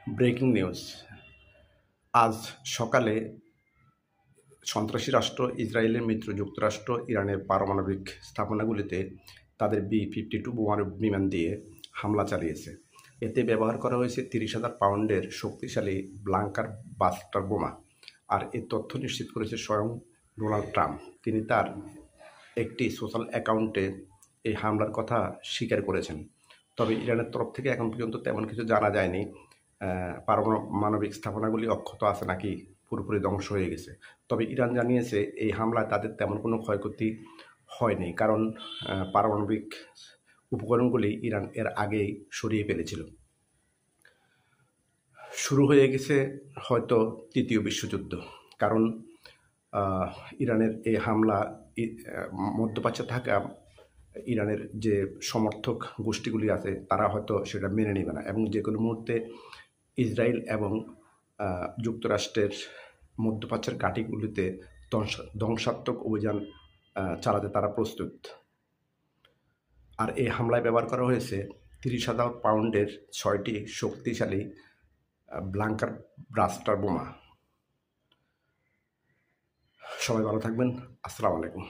Breaking news. আজ সকালে সন্ত্রাসী রাষ্ট্র ইসরায়েলের মিত্র যুক্তরাষ্ট্র ইরানের পারমাণবিক স্থাপনাগুলিতে তাদের B-52 বোমারু বিমান দিয়ে হামলা চালিয়েছে। এতে ব্যবহার করা হয়েছে 30,000 পাউন্ডের শক্তিশালী ব্লাঙ্কার বাস্টার বোমা। আর এ তথ্য নিশ্চিত করেছে স্বয়ং ডোনাল্ড ট্রাম্প। তিনি তার একটি সোশ্যাল অ্যাকাউন্টে এই হামলার কথা স্বীকার করেছেন। তবে ইরানের তরফ থেকে এখন পর্যন্ত তেমন কিছু জানা যায়নি। পারমাণবিক স্থাপনাগুলি অক্ষত আছে নাকি পুরোপুরি ধ্বংস হয়ে গেছে। তবে ইরান জানিয়েছে এই হামলায় তাদের তেমন কোনো ক্ষয়ক্ষতি হয়নি, কারণ পারমাণবিক উপকরণগুলি ইরান এর আগেই সরিয়ে ফেলেছিল। শুরু হয়ে গেছে হয়তো তৃতীয় বিশ্বযুদ্ধ, কারণ ইরানের এই হামলা মধ্যপ্রাচ্যে থাকা ইরানের যে সমর্থক গোষ্ঠীগুলি আছে তারা হয়তো সেটা মেনে নেবে না, এবং যে কোনো মুহূর্তে ইসরায়েল এবং যুক্তরাষ্ট্রের মধ্যপ্রাচ্যের ঘাঁটিগুলিতে ধ্বংসাত্মক অভিযান চালাতে তারা প্রস্তুত। আর এই হামলায় ব্যবহার করা হয়েছে 30,000 পাউন্ডের 6টি শক্তিশালী ব্লাঙ্কার ব্লাস্টার বোমা। সবাই ভালো থাকবেন। আসসালামু আলাইকুম।